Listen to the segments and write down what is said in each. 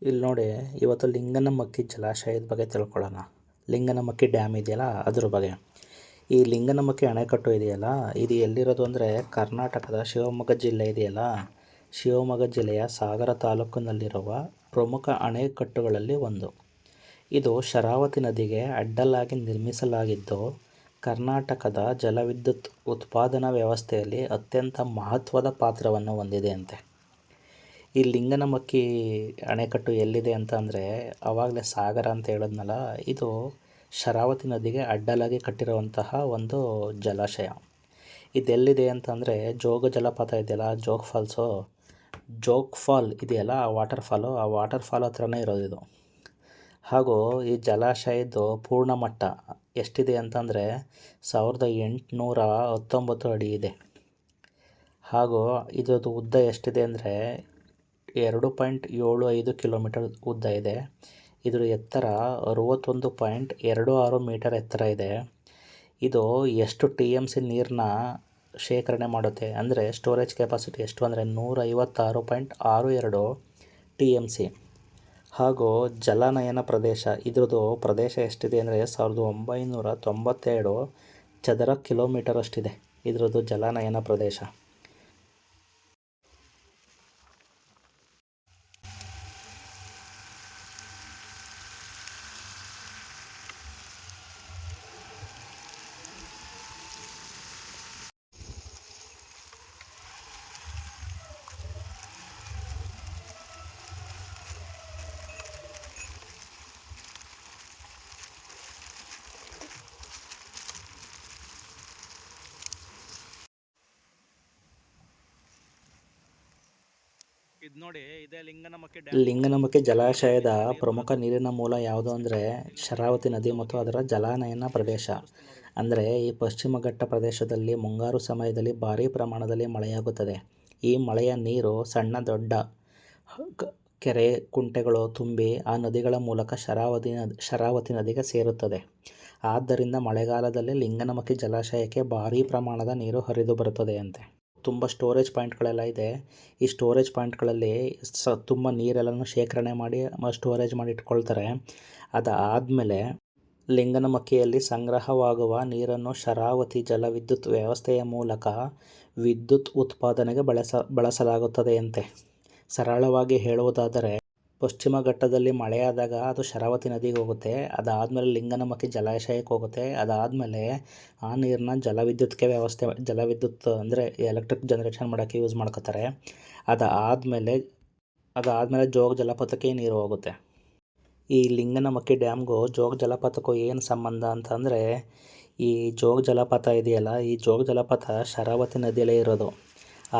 ಇಲ್ಲಿ ನೋಡಿ, ಇವತ್ತು ಲಿಂಗನಮಕ್ಕಿ ಜಲಾಶಯದ ಬಗ್ಗೆ ತಿಳ್ಕೊಳ್ಳೋಣ. ಲಿಂಗನಮಕ್ಕಿ ಡ್ಯಾಮ್ ಇದೆಯಲ್ಲ ಅದ್ರ ಬಗ್ಗೆ. ಈ ಲಿಂಗನಮಕ್ಕಿ ಅಣೆಕಟ್ಟು ಇದೆಯಲ್ಲ, ಇದು ಎಲ್ಲಿರೋದು ಅಂದರೆ ಕರ್ನಾಟಕದ ಶಿವಮೊಗ್ಗ ಜಿಲ್ಲೆ ಇದೆಯಲ್ಲ, ಶಿವಮೊಗ್ಗ ಜಿಲ್ಲೆಯ ಸಾಗರ ತಾಲೂಕಿನಲ್ಲಿರುವ ಪ್ರಮುಖ ಅಣೆಕಟ್ಟುಗಳಲ್ಲಿ ಒಂದು. ಇದು ಶರಾವತಿ ನದಿಗೆ ಅಡ್ಡಲಾಗಿ ನಿರ್ಮಿಸಲಾಗಿದ್ದು, ಕರ್ನಾಟಕದ ಜಲವಿದ್ಯುತ್ ಉತ್ಪಾದನಾ ವ್ಯವಸ್ಥೆಯಲ್ಲಿ ಅತ್ಯಂತ ಮಹತ್ವದ ಪಾತ್ರವನ್ನು ಹೊಂದಿದೆ ಅಂತೆ. ಈ ಲಿಂಗನಮಕ್ಕಿ ಅಣೆಕಟ್ಟು ಎಲ್ಲಿದೆ ಅಂತ ಅಂದರೆ, ಆವಾಗಲೇ ಸಾಗರ ಅಂತ ಹೇಳಿದ್ನಲ್ಲ, ಇದು ಶರಾವತಿ ನದಿಗೆ ಅಡ್ಡಲಾಗಿ ಕಟ್ಟಿರುವಂತಹ ಒಂದು ಜಲಾಶಯ. ಇದೆಲ್ಲಿದೆ ಅಂತಂದರೆ, ಜೋಗ ಜಲಪಾತ ಇದೆಯಲ್ಲ, ಜೋಗ್ ಫಾಲ್ ಇದೆಯಲ್ಲ, ಆ ವಾಟರ್ ಫಾಲ್ ಹತ್ರನೇ ಇರೋದು ಇದು. ಹಾಗೂ ಈ ಜಲಾಶಯದ್ದು ಪೂರ್ಣ ಮಟ್ಟ ಎಷ್ಟಿದೆ ಅಂತಂದರೆ 1819 ಅಡಿ ಇದೆ. ಹಾಗೂ ಇದರದ್ದು ಉದ್ದ ಎಷ್ಟಿದೆ ಅಂದರೆ 2.75 ಕಿಲೋಮೀಟರ್ ಉದ್ದ ಇದೆ. ಇದರ ಎತ್ತರ 61.26 ಮೀಟರ್ ಎತ್ತರ ಇದೆ. ಇದು ಎಷ್ಟು TMC ನೀರನ್ನ ಶೇಖರಣೆ ಮಾಡುತ್ತೆ ಅಂದರೆ, ಸ್ಟೋರೇಜ್ ಕೆಪಾಸಿಟಿ ಎಷ್ಟು ಅಂದರೆ 156.62 TMC. ಹಾಗೂ ಜಲನಯನ ಪ್ರದೇಶ, ಇದರದ್ದು ಪ್ರದೇಶ ಎಷ್ಟಿದೆ ಅಂದರೆ 1992 ಚದರ ಕಿಲೋಮೀಟರ್ ಅಷ್ಟಿದೆ ಇದರದ್ದು ಜಲನಯನ ಪ್ರದೇಶ. ಇದು ನೋಡಿ, ಇದೇ ಲಿಂಗನಮಕ್ಕಿ ಜಲಾಶಯದ ಪ್ರಮುಖ ನೀರಿನ ಮೂಲ ಯಾವುದು ಅಂದರೆ ಶರಾವತಿ ನದಿ ಮತ್ತು ಅದರ ಜಲಾನಯನ ಪ್ರದೇಶ. ಅಂದರೆ ಈ ಪಶ್ಚಿಮ ಘಟ್ಟ ಪ್ರದೇಶದಲ್ಲಿ ಮುಂಗಾರು ಸಮಯದಲ್ಲಿ ಭಾರೀ ಪ್ರಮಾಣದಲ್ಲಿ ಮಳೆಯಾಗುತ್ತದೆ. ಈ ಮಳೆಯ ನೀರು ಸಣ್ಣ ದೊಡ್ಡ ಕೆರೆ ಕುಂಟೆಗಳು ತುಂಬಿ ಆ ನದಿಗಳ ಮೂಲಕ ಶರಾವತಿ ನದಿಗೆ ಸೇರುತ್ತದೆ. ಆದ್ದರಿಂದ ಮಳೆಗಾಲದಲ್ಲಿ ಲಿಂಗನಮಕ್ಕಿ ಜಲಾಶಯಕ್ಕೆ ಭಾರೀ ಪ್ರಮಾಣದ ನೀರು ಹರಿದು ಬರುತ್ತದೆ ಅಂತೆ. ತುಂಬ ಸ್ಟೋರೇಜ್ ಪಾಯಿಂಟ್ಗಳೆಲ್ಲ ಇದೆ. ಈ ಸ್ಟೋರೇಜ್ ಪಾಯಿಂಟ್ಗಳಲ್ಲಿ ತುಂಬ ನೀರೆಲ್ಲನೂ ಶೇಖರಣೆ ಮಾಡಿ ಸ್ಟೋರೇಜ್ ಮಾಡಿ ಇಟ್ಕೊಳ್ತಾರೆ. ಅದಾದಮೇಲೆ ಲಿಂಗನಮಕ್ಕಿಯಲ್ಲಿ ಸಂಗ್ರಹವಾಗುವ ನೀರನ್ನು ಶರಾವತಿ ಜಲವಿದ್ಯುತ್ ವ್ಯವಸ್ಥೆಯ ಮೂಲಕ ವಿದ್ಯುತ್ ಉತ್ಪಾದನೆಗೆ ಬಳಸಲಾಗುತ್ತದೆಯಂತೆ. ಸರಳವಾಗಿ ಹೇಳುವುದಾದರೆ, ಪಶ್ಚಿಮ ಘಟ್ಟದಲ್ಲಿ ಮಳೆಯಾದಾಗ ಅದು ಶರಾವತಿ ನದಿಗೆ ಹೋಗುತ್ತೆ. ಅದಾದಮೇಲೆ ಲಿಂಗನಮಕ್ಕಿ ಜಲಾಶಯಕ್ಕೆ ಹೋಗುತ್ತೆ. ಅದಾದಮೇಲೆ ಆ ನೀರನ್ನ ಜಲವಿದ್ಯುತ್ ಅಂದರೆ ಎಲೆಕ್ಟ್ರಿಕ್ ಜನರೇಷನ್ ಮಾಡೋಕ್ಕೆ ಯೂಸ್ ಮಾಡ್ಕೋತಾರೆ. ಅದಾದಮೇಲೆ ಜೋಗ ಜಲಪಾತಕ್ಕೆ ನೀರು ಹೋಗುತ್ತೆ. ಈ ಲಿಂಗನಮಕ್ಕಿ ಡ್ಯಾಮ್ಗೂ ಜೋಗ ಜಲಪಾತಕ್ಕೂ ಏನು ಸಂಬಂಧ ಅಂತಂದರೆ, ಈ ಜೋಗ ಜಲಪಾತ ಇದೆಯಲ್ಲ, ಈ ಜೋಗ ಜಲಪಾತ ಶರಾವತಿ ನದಿಯಲ್ಲೇ ಇರೋದು.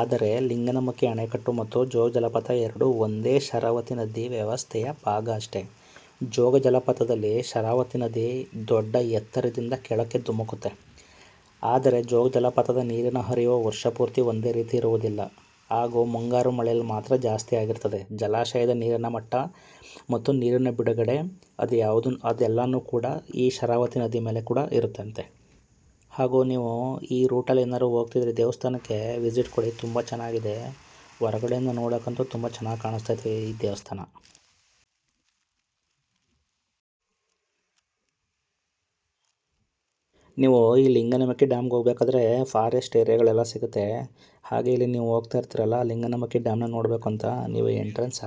ಆದರೆ ಲಿಂಗನಮಕ್ಕಿ ಅಣೆಕಟ್ಟು ಮತ್ತು ಜೋಗ ಜಲಪಾತ ಎರಡೂ ಒಂದೇ ಶರಾವತಿ ನದಿ ವ್ಯವಸ್ಥೆಯ ಭಾಗ ಅಷ್ಟೇ. ಜೋಗ ಜಲಪಾತದಲ್ಲಿ ಶರಾವತಿ ನದಿ ದೊಡ್ಡ ಎತ್ತರದಿಂದ ಕೆಳಕ್ಕೆ ಧುಮುಕುತ್ತೆ. ಆದರೆ ಜೋಗ ಜಲಪಾತದ ನೀರಿನ ಹರಿವು ವರ್ಷಪೂರ್ತಿ ಒಂದೇ ರೀತಿ ಇರುವುದಿಲ್ಲ. ಹಾಗೂ ಮುಂಗಾರು ಮಳೆಯಲ್ಲಿ ಮಾತ್ರ ಜಾಸ್ತಿ ಆಗಿರ್ತದೆ. ಜಲಾಶಯದ ನೀರಿನ ಮಟ್ಟ ಮತ್ತು ನೀರಿನ ಬಿಡುಗಡೆ ಅದೆಲ್ಲನೂ ಕೂಡ ಈ ಶರಾವತಿ ನದಿ ಮೇಲೆ ಕೂಡ ಇರುತ್ತಂತೆ. ಹಾಗೂ ನೀವು ಈ ರೂಟಲ್ಲಿ ಏನಾದ್ರು ಹೋಗ್ತಿದ್ರೆ ದೇವಸ್ಥಾನಕ್ಕೆ ವಿಸಿಟ್ ಕೊಡಿ, ತುಂಬ ಚೆನ್ನಾಗಿದೆ. ಹೊರಗಡೆಯಿಂದ ನೋಡೋಕ್ಕಂತೂ ತುಂಬ ಚೆನ್ನಾಗಿ ಕಾಣಿಸ್ತೈತೆ ಈ ದೇವಸ್ಥಾನ. ನೀವು ಈ ಲಿಂಗನಮಕ್ಕಿ ಡ್ಯಾಮ್ಗೆ ಹೋಗ್ಬೇಕಾದ್ರೆ ಫಾರೆಸ್ಟ್ ಏರಿಯಾಗಳೆಲ್ಲ ಸಿಗುತ್ತೆ. ಹಾಗೆ ಇಲ್ಲಿ ನೀವು ಹೋಗ್ತಾ ಇರ್ತೀರಲ್ಲ, ಲಿಂಗನಮಕ್ಕಿ ಡ್ಯಾಮ್ನ ನೋಡಬೇಕು ಅಂತ ನೀವು ಎಂಟ್ರೆನ್ಸ್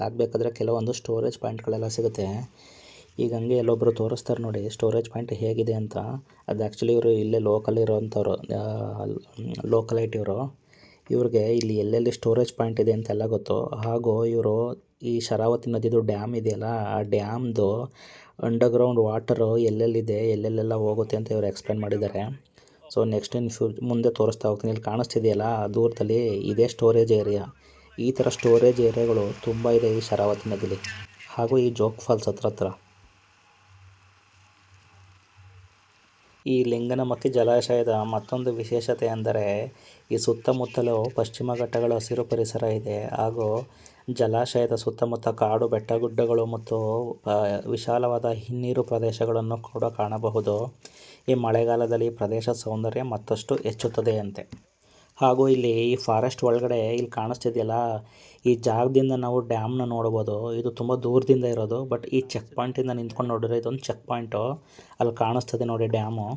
ಆಗಬೇಕಾದ್ರೆ ಕೆಲವೊಂದು ಸ್ಟೋರೇಜ್ ಪಾಯಿಂಟ್ಗಳೆಲ್ಲ ಸಿಗುತ್ತೆ. ಈಗ ಹಂಗೆ ಎಲ್ಲೊಬ್ಬರು ತೋರಿಸ್ತಾರೆ ನೋಡಿ ಸ್ಟೋರೇಜ್ ಪಾಯಿಂಟ್ ಹೇಗಿದೆ ಅಂತ. ಅದು ಆ್ಯಕ್ಚುಲಿ ಇವರು ಇಲ್ಲೇ ಲೋಕಲ್ ಇರೋವಂಥವ್ರು, ಲೋಕಲೈಟ್ ಇವರು. ಇವ್ರಿಗೆ ಇಲ್ಲಿ ಎಲ್ಲೆಲ್ಲಿ ಸ್ಟೋರೇಜ್ ಪಾಯಿಂಟ್ ಇದೆ ಅಂತೆಲ್ಲ ಗೊತ್ತು. ಹಾಗೂ ಇವರು ಈ ಶರಾವತಿ ನದಿದು ಡ್ಯಾಮ್ ಇದೆಯಲ್ಲ, ಆ ಡ್ಯಾಮ್ದು ಅಂಡರ್ಗ್ರೌಂಡ್ ವಾಟರು ಎಲ್ಲೆಲ್ಲಿದೆ, ಎಲ್ಲೆಲ್ಲೆಲ್ಲ ಹೋಗುತ್ತೆ ಅಂತ ಇವರು ಎಕ್ಸ್ಪ್ಲೇನ್ ಮಾಡಿದ್ದಾರೆ. ಸೊ ನೆಕ್ಸ್ಟ್ ಮುಂದೆ ತೋರಿಸ್ತಾ ಹೋಗ್ತೀನಿ. ಇಲ್ಲಿ ಕಾಣಿಸ್ತಿದೆಯಲ್ಲ ದೂರದಲ್ಲಿ, ಇದೇ ಸ್ಟೋರೇಜ್ ಏರಿಯಾ. ಈ ಥರ ಸ್ಟೋರೇಜ್ ಏರಿಯಾಗಳು ತುಂಬ ಇದೆ ಈ ಶರಾವತಿ ನದಿಲಿ ಹಾಗೂ ಈ ಜೋಗ್ ಫಾಲ್ಸ್ ಹತ್ರ. ಈ ಲಿಂಗನಮಕ್ಕಿ ಜಲಾಶಯದ ಮತ್ತೊಂದು ವಿಶೇಷತೆ ಎಂದರೆ, ಈ ಸುತ್ತಮುತ್ತಲೂ ಪಶ್ಚಿಮ ಘಟ್ಟಗಳ ಹಸಿರು ಪರಿಸರ ಇದೆ. ಹಾಗೂ ಜಲಾಶಯದ ಸುತ್ತಮುತ್ತ ಕಾಡು, ಬೆಟ್ಟಗುಡ್ಡಗಳು ಮತ್ತು ವಿಶಾಲವಾದ ಹಿನ್ನೀರು ಪ್ರದೇಶಗಳನ್ನು ಕೂಡ ಕಾಣಬಹುದು. ಈ ಮಳೆಗಾಲದಲ್ಲಿ ಈ ಪ್ರದೇಶ ಸೌಂದರ್ಯ ಮತ್ತಷ್ಟು ಹೆಚ್ಚುತ್ತದೆಯಂತೆ. ಹಾಗೂ ಇಲ್ಲಿ ಈ ಫಾರೆಸ್ಟ್ ಒಳಗಡೆ ಇಲ್ಲಿ ಕಾಣಿಸ್ತಿದೆಯಲ್ಲ, ಈ ಜಾಗದಿಂದ ನಾವು ಡ್ಯಾಮ್ನ ನೋಡ್ಬೋದು. ಇದು ತುಂಬ ದೂರದಿಂದ ಇರೋದು, ಬಟ್ ಈ ಚೆಕ್ ಪಾಯಿಂಟಿಂದ ನಿಂತ್ಕೊಂಡು ನೋಡಿದ್ರೆ ಇದೊಂದು ಚೆಕ್ ಪಾಯಿಂಟು. ಅಲ್ಲಿ ಕಾಣಿಸ್ತದೆ ನೋಡಿ ಡ್ಯಾಮು.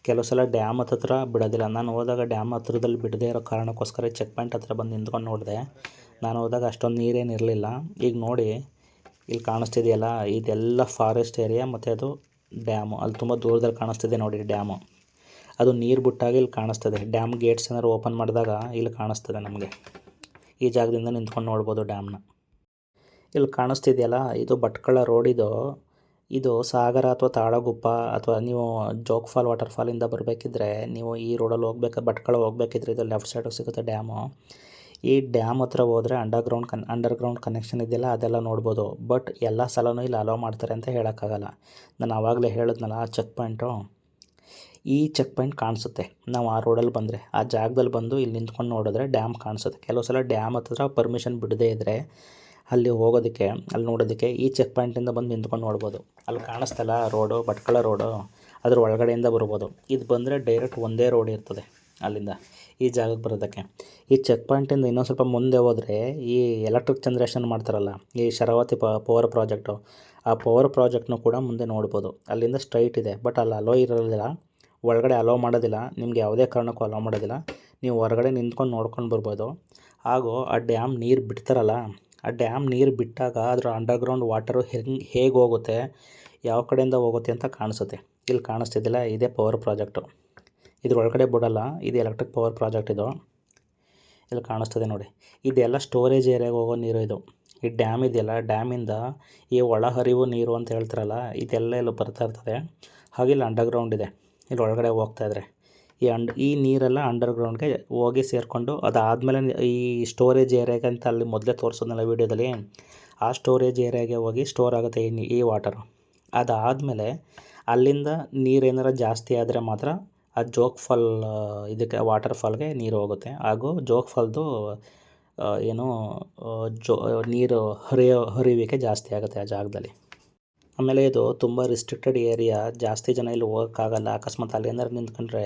ಕೆಲವು ಸಲ ಡ್ಯಾಮ್ ಹತ್ರ ಬಿಡೋದಿಲ್ಲ. ನಾನು ಹೋದಾಗ ಡ್ಯಾಮ್ ಹತ್ರದಲ್ಲಿ ಬಿಡದೇ ಇರೋ ಕಾರಣಕ್ಕೋಸ್ಕರ ಈ ಚೆಕ್ ಪಾಯಿಂಟ್ ಹತ್ರ ಬಂದು ನಿಂತ್ಕೊಂಡು ನೋಡಿದೆ. ನಾನು ಹೋದಾಗ ಅಷ್ಟೊಂದು ನೀರೇನು ಇರಲಿಲ್ಲ. ಈಗ ನೋಡಿ ಇಲ್ಲಿ ಕಾಣಿಸ್ತಿದೆಯಲ್ಲ, ಇದೆಲ್ಲ ಫಾರೆಸ್ಟ್ ಏರಿಯಾ ಮತ್ತು ಅದು ಡ್ಯಾಮು. ಅಲ್ಲಿ ತುಂಬ ದೂರದಲ್ಲಿ ಕಾಣಿಸ್ತಿದೆ ನೋಡಿ ಡ್ಯಾಮು. ಅದು ನೀರು ಬಿಟ್ಟಾಗ ಇಲ್ಲಿ ಕಾಣಿಸ್ತದೆ. ಡ್ಯಾಮ್ ಗೇಟ್ಸ್ ಏನಾದ್ರು ಓಪನ್ ಮಾಡಿದಾಗ ಇಲ್ಲಿ ಕಾಣಿಸ್ತದೆ ನಮಗೆ. ಈ ಜಾಗದಿಂದ ನಿಂತ್ಕೊಂಡು ನೋಡ್ಬೋದು ಡ್ಯಾಮ್ನ. ಇಲ್ಲಿ ಕಾಣಿಸ್ತಿದೆಯಲ್ಲ, ಇದು ಭಟ್ಕಳ ರೋಡ್. ಇದು ಸಾಗರ ಅಥವಾ ತಾಳಗುಪ್ಪ ಅಥವಾ ನೀವು ಜೋಗ್ ಫಾಲ್ ವಾಟರ್ ಫಾಲಿಂದ ಬರಬೇಕಿದ್ರೆ ನೀವು ಈ ರೋಡಲ್ಲಿ ಭಟ್ಕಳ ಹೋಗ್ಬೇಕಿದ್ರೆ ಇದು ಲೆಫ್ಟ್ ಸೈಡಿಗೆ ಸಿಗುತ್ತೆ ಡ್ಯಾಮು. ಈ ಡ್ಯಾಮ್ ಹತ್ರ ಹೋದರೆ ಅಂಡರ್ಗ್ರೌಂಡ್ ಕನೆಕ್ಷನ್ ಇದೆಯಲ್ಲ ಅದೆಲ್ಲ ನೋಡ್ಬೋದು. ಬಟ್ ಎಲ್ಲ ಸಲವೂ ಇಲ್ಲಿ ಅಲೋ ಮಾಡ್ತಾರೆ ಅಂತ ಹೇಳೋಕ್ಕಾಗಲ್ಲ. ನಾನು ಆವಾಗಲೇ ಹೇಳಿದ್ನಲ್ಲ ಆ ಚೆಕ್ ಪಾಯಿಂಟು, ಈ ಚೆಕ್ ಪಾಯಿಂಟ್ ಕಾಣಿಸುತ್ತೆ. ನಾವು ಆ ರೋಡಲ್ಲಿ ಬಂದರೆ ಆ ಜಾಗದಲ್ಲಿ ಬಂದು ಇಲ್ಲಿ ನಿಂತ್ಕೊಂಡು ನೋಡಿದ್ರೆ ಡ್ಯಾಮ್ ಕಾಣಿಸುತ್ತೆ. ಕೆಲವು ಸಲ ಡ್ಯಾಮ್ ಹತ್ರ ಪರ್ಮಿಷನ್ ಬಿಡದೇ ಇದ್ದರೆ ಅಲ್ಲಿ ಹೋಗೋದಕ್ಕೆ, ಅಲ್ಲಿ ನೋಡೋದಕ್ಕೆ ಈ ಚೆಕ್ ಪಾಯಿಂಟಿಂದ ಬಂದು ನಿಂತ್ಕೊಂಡು ನೋಡ್ಬೋದು. ಅಲ್ಲಿ ಕಾಣಿಸ್ತಲ್ಲ ರೋಡು, ಭಟ್ಕಳ ರೋಡು, ಅದ್ರ ಒಳಗಡೆಯಿಂದ ಬರ್ಬೋದು. ಇದು ಬಂದರೆ ಡೈರೆಕ್ಟ್ ಒಂದೇ ರೋಡ್ ಇರ್ತದೆ ಅಲ್ಲಿಂದ ಈ ಜಾಗಕ್ಕೆ ಬರೋದಕ್ಕೆ. ಈ ಚೆಕ್ ಪಾಯಿಂಟಿಂದ ಇನ್ನೊಂದು ಸ್ವಲ್ಪ ಮುಂದೆ ಹೋದರೆ ಈ ಎಲೆಕ್ಟ್ರಿಕ್ ಜನ್ರೇಷನ್ ಮಾಡ್ತಾರಲ್ಲ, ಈ ಶರಾವತಿ ಪವರ್ ಪ್ರಾಜೆಕ್ಟು, ಆ ಪವರ್ ಪ್ರಾಜೆಕ್ಟ್ನೂ ಕೂಡ ಮುಂದೆ ನೋಡ್ಬೋದು. ಅಲ್ಲಿಂದ ಸ್ಟ್ರೈಟ್ ಇದೆ, ಬಟ್ ಅಲ್ಲಿ ಅಲೋ ಇರೋದಿಲ್ಲ, ಒಳಗಡೆ ಅಲೋ ಮಾಡೋದಿಲ್ಲ. ನಿಮ್ಗೆ ಯಾವುದೇ ಕಾರಣಕ್ಕೂ ಅಲೋ ಮಾಡೋದಿಲ್ಲ. ನೀವು ಹೊರಗಡೆ ನಿಂತ್ಕೊಂಡು ನೋಡ್ಕೊಂಡು ಬರ್ಬೋದು. ಹಾಗೂ ಆ ಡ್ಯಾಮ್ ನೀರು ಬಿಡ್ತಾರಲ್ಲ, ಆ ಡ್ಯಾಮ್ ನೀರು ಬಿಟ್ಟಾಗ ಅದರ ಅಂಡರ್ಗ್ರೌಂಡ್ ವಾಟರು ಹೇಗೆ ಹೋಗುತ್ತೆ, ಯಾವ ಕಡೆಯಿಂದ ಹೋಗುತ್ತೆ ಅಂತ ಕಾಣಿಸುತ್ತೆ. ಇಲ್ಲಿ ಕಾಣಿಸ್ತಿದ್ದಿಲ್ಲ, ಇದೇ ಪವರ್ ಪ್ರಾಜೆಕ್ಟು. ಇದ್ರೊಳಗಡೆ ಬಿಡೋಲ್ಲ, ಇದು ಎಲೆಕ್ಟ್ರಿಕ್ ಪವರ್ ಪ್ರಾಜೆಕ್ಟ್. ಇಲ್ಲಿ ಕಾಣಿಸ್ತದೆ ನೋಡಿ. ಇದೆಲ್ಲ ಸ್ಟೋರೇಜ್ ಏರಿಯಾಗೆ ಹೋಗೋ ನೀರು. ಇದು ಈ ಡ್ಯಾಮ್ ಇದೆಯಲ್ಲ, ಡ್ಯಾಮಿಂದ ಈ ಒಳಹರಿವು ನೀರು ಅಂತ ಹೇಳ್ತಾರಲ್ಲ, ಇದೆಲ್ಲ ಇಲ್ಲಿ ಬರ್ತಾ ಇರ್ತದೆ. ಹಾಗೆ ಇಲ್ಲಿ ಅಂಡರ್ಗ್ರೌಂಡ್ ಇದೆ. ಇಲ್ಲಿ ಒಳಗಡೆ ಹೋಗ್ತಾಯಿದ್ರೆ ಈ ನೀರೆಲ್ಲ ಅಂಡರ್ಗ್ರೌಂಡ್ಗೆ ಹೋಗಿ ಸೇರಿಕೊಂಡು ಅದಾದಮೇಲೆ ಈ ಸ್ಟೋರೇಜ್ ಏರಿಯಾಗೆ ಅಂತ ಅಲ್ಲಿ ಮೊದಲೇ ತೋರಿಸೋದ್ನಲ್ಲ ವೀಡಿಯೋದಲ್ಲಿ, ಆ ಸ್ಟೋರೇಜ್ ಏರಿಯಾಗೆ ಹೋಗಿ ಸ್ಟೋರ್ ಆಗುತ್ತೆ ಈ ವಾಟರು. ಅದಾದಮೇಲೆ ಅಲ್ಲಿಂದ ನೀರೇನಾರ ಜಾಸ್ತಿ ಆದರೆ ಮಾತ್ರ ಆ ಜೋಗ್ ಫಾಲ್ ಇದಕ್ಕೆ ವಾಟರ್ ಫಾಲ್ಗೆ ನೀರು ಹೋಗುತ್ತೆ. ಹಾಗೂ ಜೋಗ್ ಫಾಲ್ದು ನೀರು ಹರಿಯುವಿಕೆ ಜಾಸ್ತಿ ಆಗುತ್ತೆ ಆ ಜಾಗದಲ್ಲಿ. ಆಮೇಲೆ ಇದು ತುಂಬ ರಿಸ್ಟ್ರಿಕ್ಟೆಡ್ ಏರಿಯಾ, ಜಾಸ್ತಿ ಜನ ಇಲ್ಲಿ ಹೋಗೋಕ್ಕಾಗಲ್ಲ. ಅಕಸ್ಮಾತ್ ಅಲ್ಲಿ ಏನಾದ್ರು ನಿಂತ್ಕೊಂಡ್ರೆ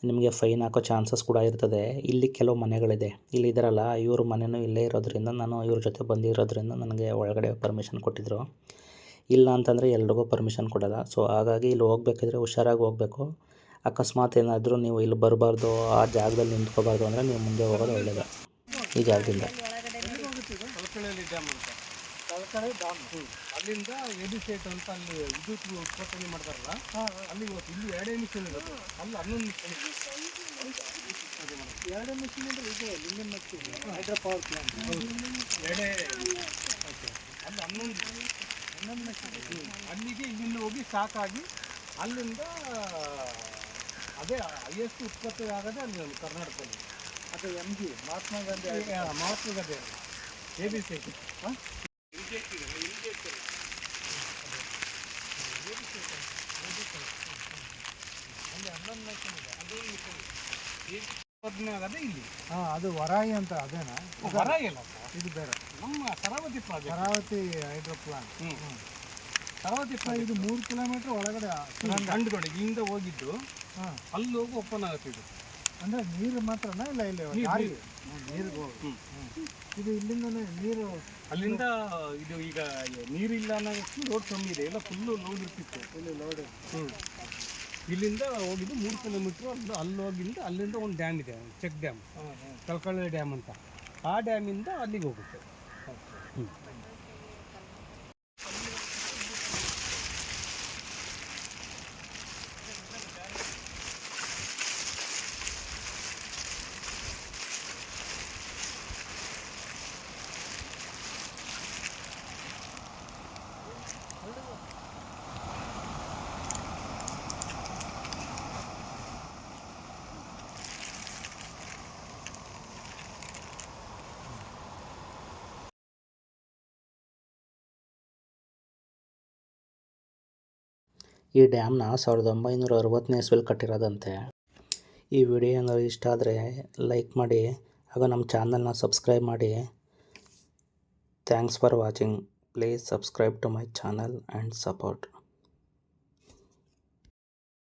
ನಿಮಗೆ ಫೈನ್ ಹಾಕೋ ಚಾನ್ಸಸ್ ಕೂಡ ಇರ್ತದೆ. ಇಲ್ಲಿ ಕೆಲವು ಮನೆಗಳಿದೆ, ಇಲ್ಲಿ ಇದ್ದಾರಲ್ಲ ಇವ್ರ ಮನೆಯೂ ಇಲ್ಲೇ ಇರೋದ್ರಿಂದ ನಾನು ಇವ್ರ ಜೊತೆ ಬಂದಿರೋದ್ರಿಂದ ನನಗೆ ಒಳಗಡೆ ಪರ್ಮಿಷನ್ ಕೊಟ್ಟಿದ್ದರು. ಇಲ್ಲ ಅಂತಂದರೆ ಎಲ್ರಿಗೂ ಪರ್ಮಿಷನ್ ಕೊಡೋಲ್ಲ. ಸೊ ಹಾಗಾಗಿ ಇಲ್ಲಿ ಹೋಗ್ಬೇಕಿದ್ರೆ ಹುಷಾರಾಗಿ ಹೋಗಬೇಕು. ಅಕಸ್ಮಾತ್ ಏನಾದರೂ ನೀವು ಇಲ್ಲಿ ಬರಬಾರ್ದು, ಆ ಜಾಗದಲ್ಲಿ ನಿಂತ್ಕೋಬಾರ್ದು ಅಂದರೆ ನೀವು ಮುಂದೆ ಹೋಗೋದು ಒಳ್ಳೆಯದು ಈ ಜಾಗದಿಂದ. ಅಲ್ಲಿಂದ ಎಡಿ ಸೇಟ್ ಅಂತ ಅಲ್ಲಿ ವಿದ್ಯುತ್ ಉತ್ಪಾದನೆ ಮಾಡ್ತಾರಲ್ಲ, ಅಲ್ಲಿ ಇವತ್ತು ಇಲ್ಲಿ 2 ಮಿಷನ್ ಇರೋದು, ಅಲ್ಲಿ 11 ಮಿಷನ್ ಇದೆ. 2 ಮಿಷನ್ ಅಂದರೆ ಇದು ಲಿಂಗನ್ ಹೈಡ್ರೋ ಪವರ್ ಪ್ಲಾಂಟ್, ಅಲ್ಲಿ 11 ಮಿಷನ್. ಅಲ್ಲಿಗೆ ಇಲ್ಲಿಂದ ಹೋಗಿ ಸಾಕಾಗಿ ಅಲ್ಲಿಂದ ಅದೇ ಹೈಯೆಸ್ಟ್ ಉತ್ಪತ್ತಿ ಆಗೋದೇ ಅಲ್ಲಿ ಕರ್ನಾಟಕದಲ್ಲಿ. ಅದು MG ಮಹಾತ್ಮ ಗಾಂಧಿ AB ಸೇಟ್. ಇಲ್ಲಿ ಅದು ವರಾಯಿ ಅಂತ, ಅದೇನಾ? ವರಾಯಿ ಅಲ್ಲ, ಇದು ಬೇರೆ. ನಮ್ಮ Sharavathi project, Sharavathi hydro plant. Sharavathi ಇದು 3 ಕಿಲೋಮೀಟರ್ ಒಳಗಡೆ ಗಂಡುಗಡೆ ಇಲ್ಲಿಂದ ಹೋಗಿದ್ದು ಅಲ್ಲಿ ಹೋಗಿ ಓಪನ್ ಆಗುತ್ತೆ. ಇದು ಅಂದರೆ ನೀರು ಮಾತ್ರನಾ? ಇಲ್ಲ ಇಲ್ಲ ನೀರಿಗೆ ಹೋಗಿ ಇದು ಇಲ್ಲಿಂದನೇ ನೀರು ಅಲ್ಲಿಂದ ಇದು ಈಗ ನೀರಿಲ್ಲ ಅನ್ನೋಷ್ಟು ಲೋಡ್ ಕಮ್ಮಿ ಇದೆ, ಎಲ್ಲ ಫುಲ್ಲು ಲೋಡ್ ಇರ್ತಿತ್ತು ಇಲ್ಲಿ ಲೋಡ್. ಇಲ್ಲಿಂದ ಹೋಗಿದ್ದು 3 ಕಿಲೋಮೀಟ್ರ್. ಅಲ್ಲಿ ಹೋಗಿಂದ ಅಲ್ಲಿಂದ ಒಂದು ಡ್ಯಾಮ್ ಇದೆ, ಚೆಕ್ ಡ್ಯಾಮ್, ಕಲ್ಕಳ್ಳಿ ಡ್ಯಾಮ್ ಅಂತ. ಆ ಡ್ಯಾಮಿಂದ ಅಲ್ಲಿಗೆ ಹೋಗುತ್ತೆ. ಈ ಡ್ಯಾಮ್ನ 1960ನೇ ಇಸ್ವಿಯಲ್ಲಿ ಕಟ್ಟಿರೋದಂತೆ. ಈ ವಿಡಿಯೋ ಏನಾದ್ರು ಇಷ್ಟ ಆದರೆ ಲೈಕ್ ಮಾಡಿ, ಹಾಗೂ ನಮ್ಮ ಚಾನಲ್ನ ಸಬ್ಸ್ಕ್ರೈಬ್ ಮಾಡಿ. Thanks for watching. Please subscribe to my channel and support.